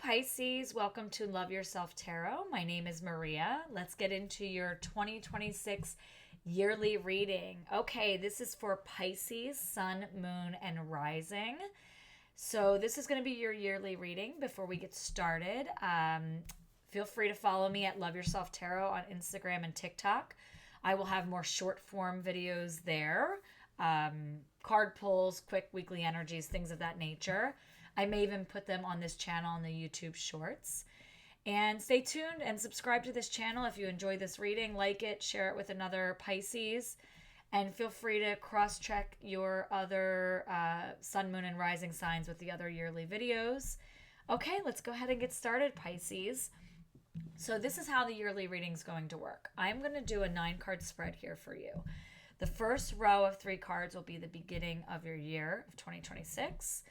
Pisces. Welcome to Love Yourself Tarot. My name is Maria. Let's get into your 2026 yearly reading. Okay, this is for Pisces, Sun, Moon, and Rising. So this is going to be your yearly reading. Before we get started, feel free to follow me at Love Yourself Tarot on Instagram and TikTok. I will have more short form videos there, card pulls, quick weekly energies, things of that nature. I may even put them on this channel on the YouTube Shorts. And stay tuned and subscribe to this channel if you enjoy this reading. Like it, share it with another Pisces. And feel free to cross-check your other Sun, Moon, and Rising signs with the other yearly videos. Okay, let's go ahead and get started, Pisces. So this is how the yearly reading is going to work. I'm going to do a 9-card spread here for you. The first row of 3 cards will be the beginning of your year of 2026.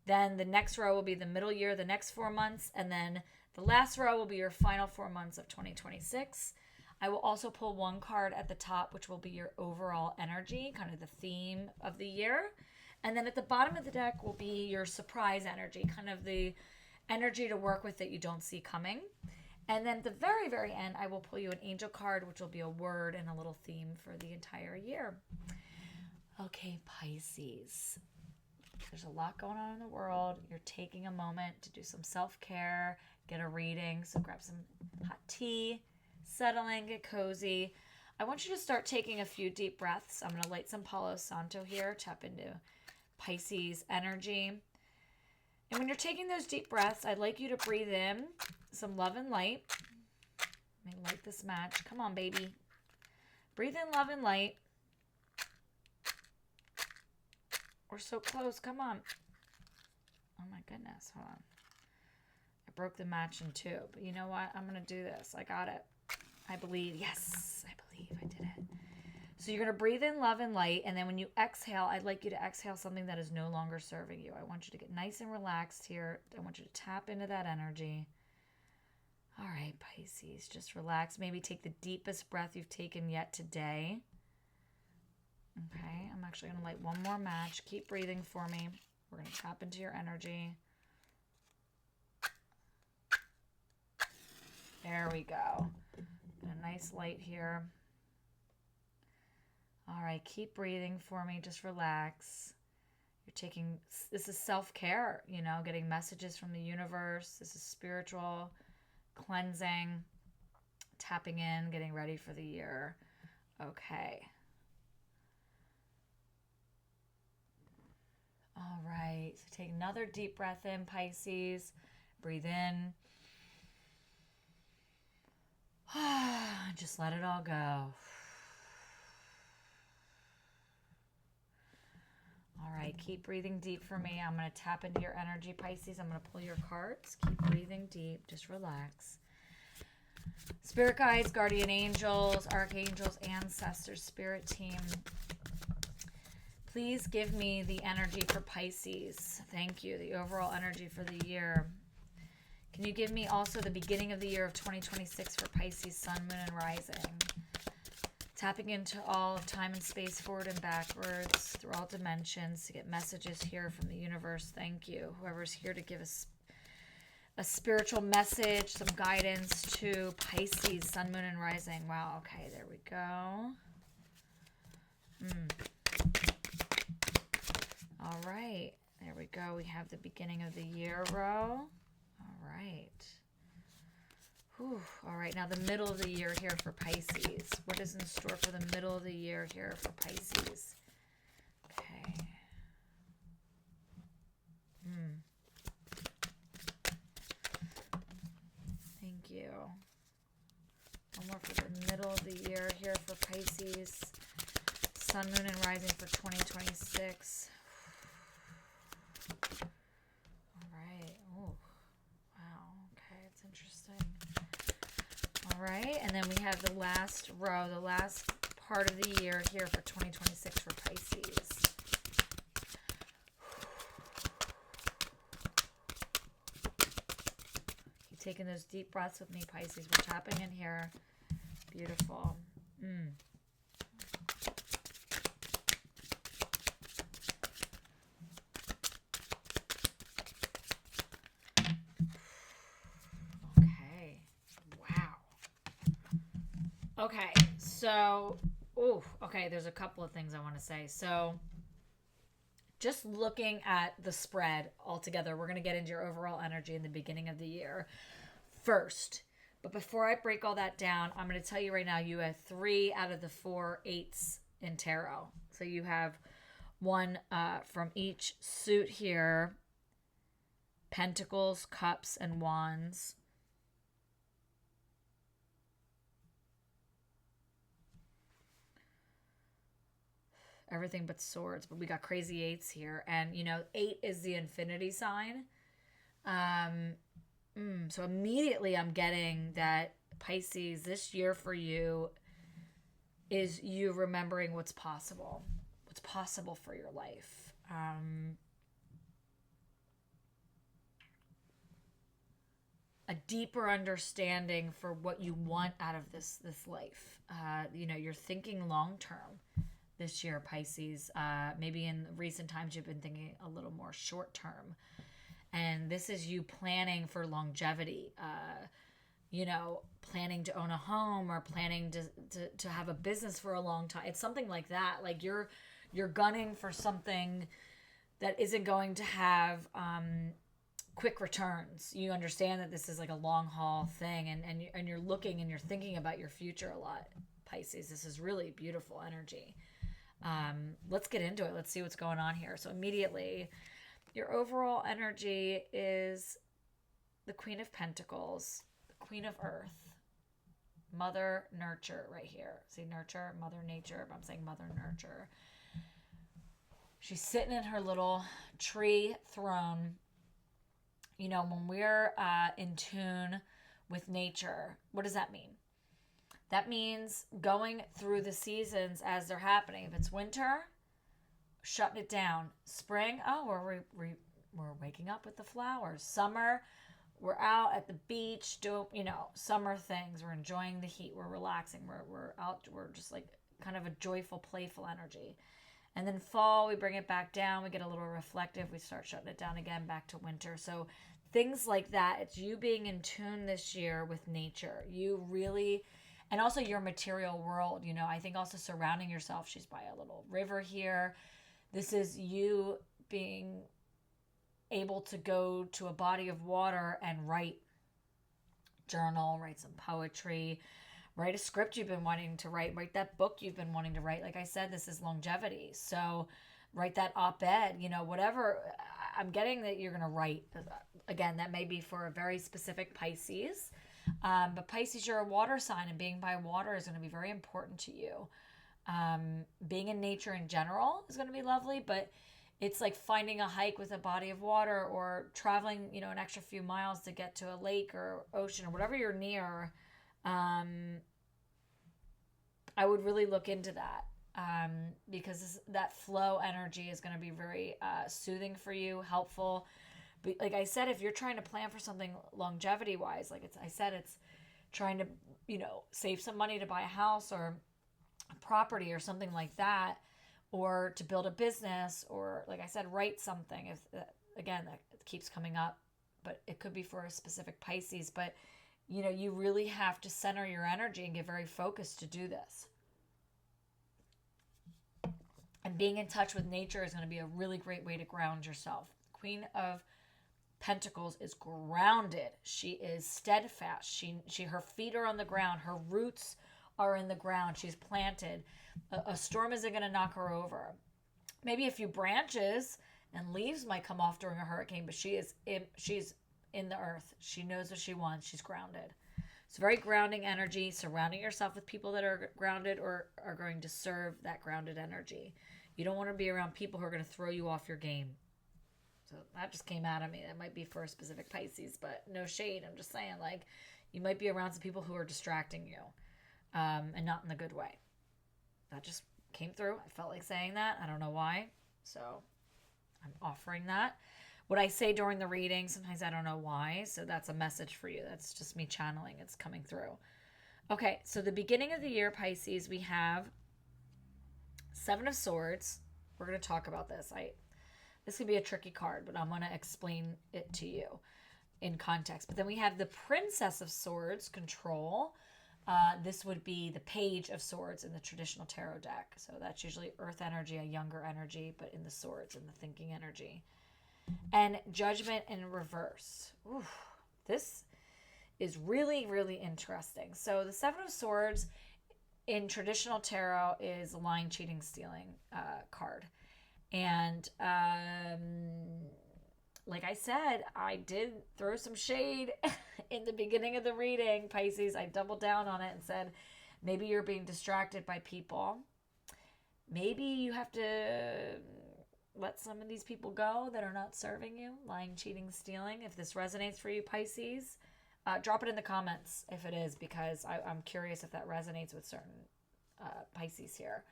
Then the next row will be the middle year, the next 4 months. And then the last row will be your final 4 months of 2026. I will also pull 1 card at the top, which will be your overall energy, kind of the theme of the year. And then at the bottom of the deck will be your surprise energy, kind of the energy to work with that you don't see coming. And then at the very, very end, I will pull you an angel card, which will be a word and a little theme for the entire year. Okay, Pisces. There's a lot going on in the world. You're taking a moment to do some self-care, get a reading. So grab some hot tea, settle in, get cozy. I want you to start taking a few deep breaths. I'm going to light some Palo Santo here, tap into Pisces energy. And when you're taking those deep breaths, I'd like you to breathe in some love and light. Let me light this match. Come on, baby. Breathe in love and light. We're so close. Come on. Oh, my goodness. Hold on. I broke the match in 2. But you know what? I'm going to do this. I got it. I believe. Yes, I believe I did it. So you're going to breathe in love and light. And then when you exhale, I'd like you to exhale something that is no longer serving you. I want you to get nice and relaxed here. I want you to tap into that energy. All right, Pisces. Just relax. Maybe take the deepest breath you've taken yet today. Okay, I'm actually going to light one more match. Keep breathing for me. We're going to tap into your energy. There we go. And a nice light here. All right, keep breathing for me. Just relax. This is self-care, getting messages from the universe. This is spiritual cleansing, tapping in, getting ready for the year. Okay. All right, so take another deep breath in, Pisces. Breathe in. Just let it all go. All right, keep breathing deep for me. I'm going to tap into your energy, Pisces. I'm going to pull your cards. Keep breathing deep. Just relax. Spirit guides, guardian angels, archangels, ancestors, spirit team. Please give me the energy for Pisces. Thank you. The overall energy for the year. Can you give me also the beginning of the year of 2026 for Pisces, Sun, Moon, and Rising? Tapping into all of time and space, forward and backwards, through all dimensions, to get messages here from the universe. Thank you. Whoever's here to give us a spiritual message, some guidance to Pisces, Sun, Moon, and Rising. Wow. Okay, there we go. All right, there we go. We have the beginning of the year row. All right. Whew. All right, now the middle of the year here for Pisces. What is in store for the middle of the year here for Pisces? Okay. Thank you. One more for the middle of the year here for Pisces. Sun, Moon, and Rising for 2026. All right. Oh, wow. Okay, it's interesting. All right, and then we have the last row, the last part of the year here for 2026 for Pisces. Keep taking those deep breaths with me, Pisces. We're tapping in here. Beautiful. Okay, so, okay, there's a couple of things I want to say. So, just looking at the spread altogether, we're going to get into your overall energy in the beginning of the year first. But before I break all that down, I'm going to tell you right now you have 3 out of the 4 eights in tarot. So you have one from each suit here: Pentacles, Cups, and Wands. Everything but Swords, but we got crazy 8s here. And, 8 is the infinity sign. So immediately I'm getting that, Pisces, this year for you is you remembering what's possible for your life. A deeper understanding for what you want out of this life. You're thinking long term this year, Pisces. Maybe in recent times you've been thinking a little more short term. And this is you planning for longevity, planning to own a home or planning to have a business for a long time. It's something like that. Like you're gunning for something that isn't going to have quick returns. You understand that this is like a long haul thing, and you're looking and you're thinking about your future a lot, Pisces. This is really beautiful energy. Let's get into it. Let's see what's going on here. So immediately, your overall energy is the Queen of Pentacles, the Queen of Earth, Mother Nurture right here. See, nurture, Mother Nature, but I'm saying Mother Nurture. She's sitting in her little tree throne. When we're in tune with nature, what does that mean? That means going through the seasons as they're happening. If it's winter, shutting it down. Spring, we're waking up with the flowers. Summer, we're out at the beach doing, summer things. We're enjoying the heat. We're relaxing. We're out. We're just like kind of a joyful, playful energy. And then fall, we bring it back down. We get a little reflective. We start shutting it down again, back to winter. So things like that. It's you being in tune this year with nature. You really, and also your material world. I think also surrounding yourself. She's by a little river here. This is you being able to go to a body of water and write, journal, write some poetry, write a script you've been wanting to write that book you've been wanting to write. Like I said, this is longevity. So write that op-ed, whatever. I'm getting that you're going to write. Again, that may be for a very specific Pisces. But Pisces, you're a water sign, and being by water is going to be very important to you. Being in nature in general is going to be lovely, but it's like finding a hike with a body of water, or traveling, an extra few miles to get to a lake or ocean or whatever you're near. I would really look into that, because that flow energy is going to be very soothing for you, helpful. But like I said, if you're trying to plan for something longevity wise, it's trying to, save some money to buy a house or a property or something like that, or to build a business, or like I said, write something. If again, that keeps coming up, but it could be for a specific Pisces. But you really have to center your energy and get very focused to do this. And being in touch with nature is going to be a really great way to ground yourself. Queen of Pentacles is grounded. She is steadfast. Her feet are on the ground. Her roots are in the ground. She's planted. A storm isn't going to knock her over. Maybe a few branches and leaves might come off during a hurricane, but she's in the earth. She knows what she wants. She's grounded. It's very grounding energy. Surrounding yourself with people that are grounded or are going to serve that grounded energy. You don't want to be around people who are going to throw you off your game. So that just came out of me. That might be for a specific Pisces, but no shade. I'm just saying, you might be around some people who are distracting you, and not in the good way. That just came through. I felt like saying that. I don't know why. So I'm offering that. What I say during the reading, sometimes I don't know why. So that's a message for you. That's just me channeling. It's coming through. Okay, so the beginning of the year, Pisces, we have 7 of Swords. We're going to talk about this. This could be a tricky card, but I'm going to explain it to you in context. But then we have the Princess of Swords, control. This would be the Page of Swords in the traditional tarot deck. So that's usually earth energy, a younger energy, but in the swords, in the thinking energy. And Judgment in reverse. Ooh, this is really, really interesting. So the Seven of Swords in traditional tarot is a lying, cheating, stealing card. And like I said, I did throw some shade in the beginning of the reading, Pisces. I doubled down on it and said, maybe you're being distracted by people. Maybe you have to let some of these people go that are not serving you. Lying, cheating, stealing. If this resonates for you, Pisces, drop it in the comments if it is, because I'm curious if that resonates with certain Pisces here.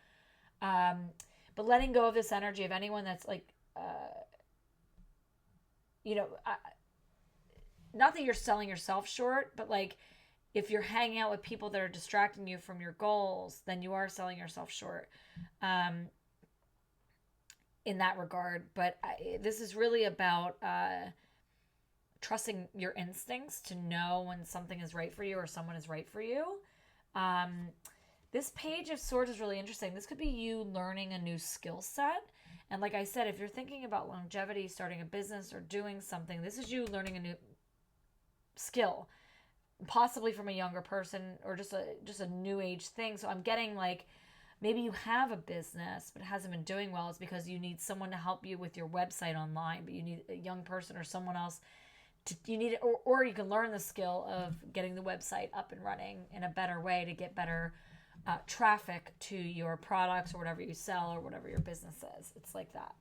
But letting go of this energy of anyone that's like, not that you're selling yourself short, but like if you're hanging out with people that are distracting you from your goals, then you are selling yourself short in that regard. But this is really about trusting your instincts to know when something is right for you or someone is right for you. This Page of Swords is really interesting. This could be you learning a new skill set. And like I said, if you're thinking about longevity, starting a business or doing something, this is you learning a new skill, possibly from a younger person or just a new age thing. So I'm getting like, maybe you have a business, but it hasn't been doing well. It's because you need someone to help you with your website online, but you need a young person or someone else you need it, or you can learn the skill of getting the website up and running in a better way to get better traffic to your products or whatever you sell or whatever your business is. It's like that.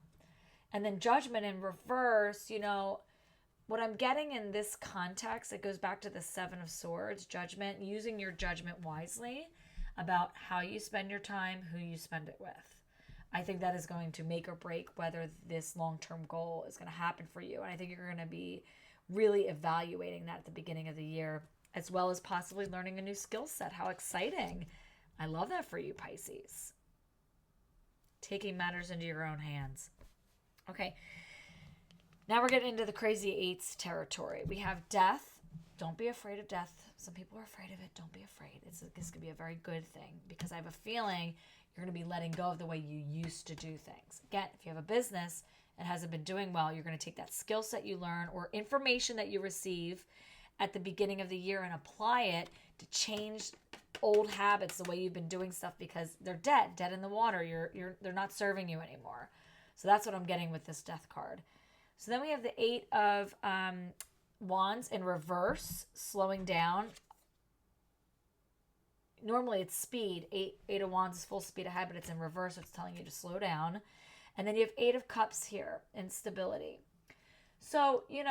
And then Judgment in reverse, what I'm getting in this context, it goes back to the Seven of Swords, Judgment, using your judgment wisely about how you spend your time, who you spend it with. I think that is going to make or break whether this long-term goal is going to happen for you. And I think you're going to be really evaluating that at the beginning of the year, as well as possibly learning a new skill set. How exciting. I love that for you, Pisces. Taking matters into your own hands. Okay. Now we're getting into the crazy eights territory. We have death. Don't be afraid of death. Some people are afraid of it. Don't be afraid. This could be a very good thing, because I have a feeling you're going to be letting go of the way you used to do things. Again, if you have a business and hasn't been doing well, you're going to take that skill set you learn or information that you receive at the beginning of the year and apply it to change old habits, the way you've been doing stuff, because they're dead in the water. They're not serving you anymore. So that's what I'm getting with this death card. So then we have the Eight of Wands in reverse, slowing down. Normally it's speed. Eight of Wands is full speed ahead, but it's in reverse, so it's telling you to slow down. And then you have Eight of Cups here, instability. So, Eight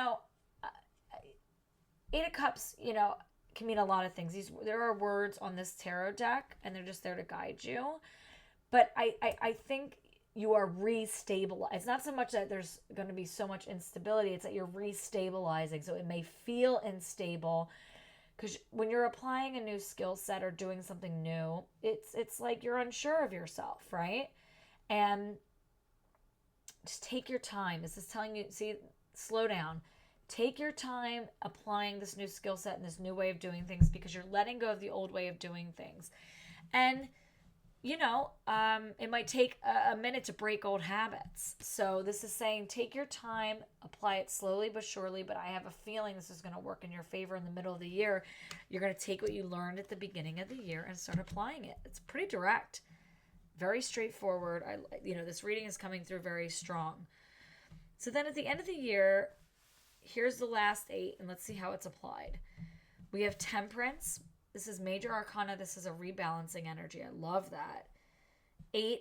of Cups, can mean a lot of things. There are words on this tarot deck, and they're just there to guide you. But I think you are restabilized. It's not so much that there's going to be so much instability. It's that you're restabilizing. So it may feel unstable, because when you're applying a new skill set or doing something new, it's like you're unsure of yourself, right? And just take your time. This is telling you, slow down. Take your time applying this new skill set and this new way of doing things, because you're letting go of the old way of doing things. And, it might take a minute to break old habits. So this is saying take your time, apply it slowly but surely, but I have a feeling this is going to work in your favor in the middle of the year. You're going to take what you learned at the beginning of the year and start applying it. It's pretty direct, very straightforward. This reading is coming through very strong. So then at the end of the year, here's the last 8, and let's see how it's applied. We have Temperance. This is major arcana. This is a rebalancing energy. I love that. 8,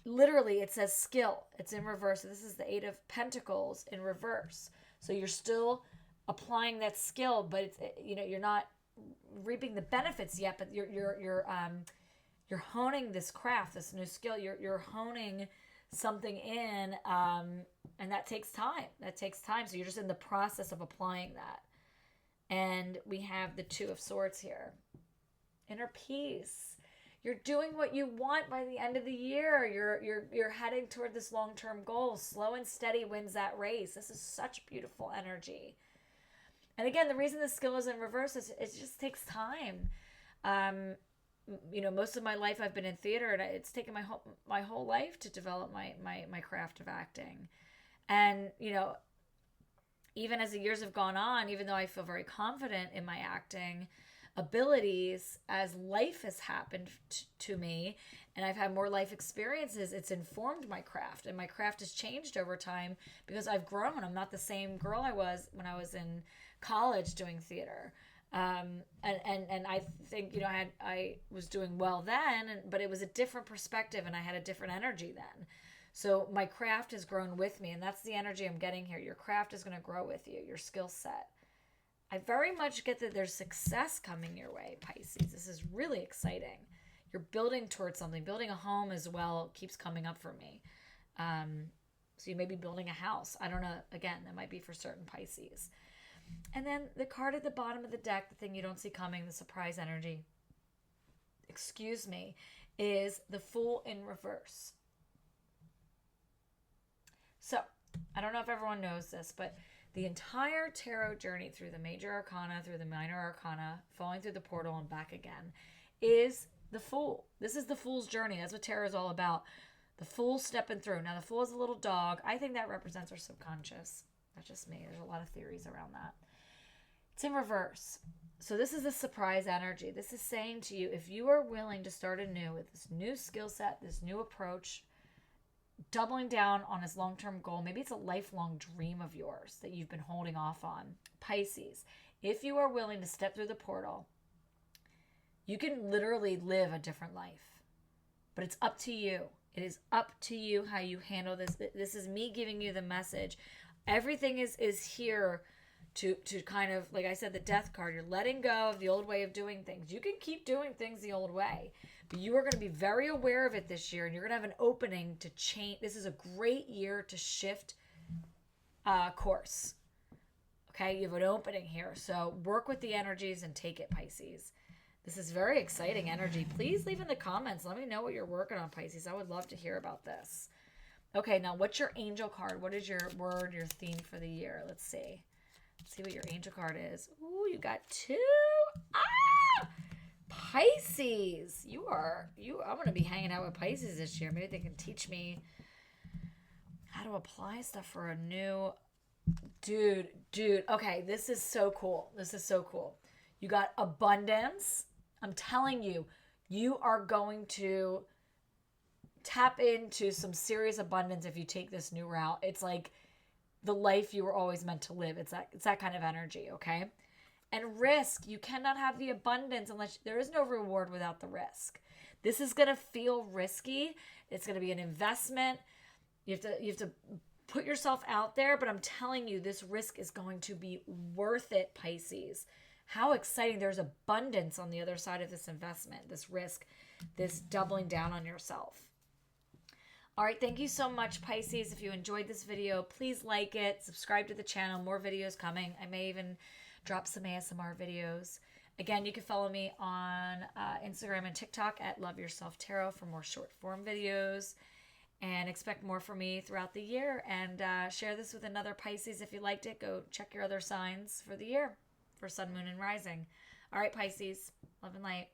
literally, it says skill. It's in reverse. This is the 8 of Pentacles in reverse. So you're still applying that skill, but it's, you're not reaping the benefits yet. But you're honing this craft, this new skill. You're honing something in, and that takes time. So you're just in the process of applying that. And we have the Two of Swords here. Inner peace. You're doing what you want by the end of the year. You're heading toward this long-term goal. Slow and steady wins that race. This is such beautiful energy. And again, the reason the skill is in reverse is it just takes time. Most of my life I've been in theater, and it's taken my whole life to develop my craft of acting. And even as the years have gone on, even though I feel very confident in my acting abilities, as life has happened to me and I've had more life experiences, it's informed my craft, and my craft has changed over time because I've grown. I'm not the same girl I was when I was in college doing theater. And I think, I was doing well then, but it was a different perspective and I had a different energy then. So my craft has grown with me, and that's the energy I'm getting here. Your craft is going to grow with you, your skill set. I very much get that there's success coming your way, Pisces. This is really exciting. You're building towards something. Building a home as well keeps coming up for me. So you may be building a house. I don't know. Again, that might be for certain Pisces. And then the card at the bottom of the deck, the thing you don't see coming, the surprise energy, is the Fool in reverse. So, I don't know if everyone knows this, but the entire tarot journey through the major arcana, through the minor arcana, falling through the portal and back again, is the Fool. This is the Fool's journey. That's what tarot is all about. The Fool stepping through. Now, the Fool is a little dog. I think that represents our subconscious. That's just me. There's a lot of theories around that. It's in reverse. So this is a surprise energy. This is saying to you, if you are willing to start anew with this new skill set, this new approach, doubling down on his long-term goal, maybe it's a lifelong dream of yours that you've been holding off on, Pisces, if you are willing to step through the portal, you can literally live a different life. But it's up to you. It is up to you how you handle this. This is me giving you the message. Everything is here to kind of, like I said, the death card. You're letting go of the old way of doing things. You can keep doing things the old way, but you are going to be very aware of it this year, and you're going to have an opening to change. This is a great year to shift course. Okay, you have an opening here. So work with the energies and take it, Pisces. This is very exciting energy. Please leave in the comments. Let me know what you're working on, Pisces. I would love to hear about this. Okay, now what's your angel card? What is your word, your theme for the year? Let's see. Let's see what your angel card is. Ooh, you got 2. Ah! Pisces. I'm going to be hanging out with Pisces this year. Maybe they can teach me how to apply stuff for a new... Dude. Okay, this is so cool. You got abundance. I'm telling you, you are going to tap into some serious abundance if you take this new route. It's like the life you were always meant to live. It's that kind of energy, okay? And risk. You cannot have the abundance unless there is no reward without the risk. This is going to feel risky. It's going to be an investment. You have to put yourself out there, but I'm telling you, this risk is going to be worth it, Pisces. How exciting. There's abundance on the other side of this investment, this risk, this doubling down on yourself. All right, thank you so much, Pisces. If you enjoyed this video, please like it, subscribe to the channel, more videos coming. I may even drop some ASMR videos. Again, you can follow me on Instagram and TikTok at Love Yourself Tarot for more short form videos, and expect more from me throughout the year. And share this with another Pisces. If you liked it, go check your other signs for the year for Sun, Moon, and Rising. All right, Pisces, love and light.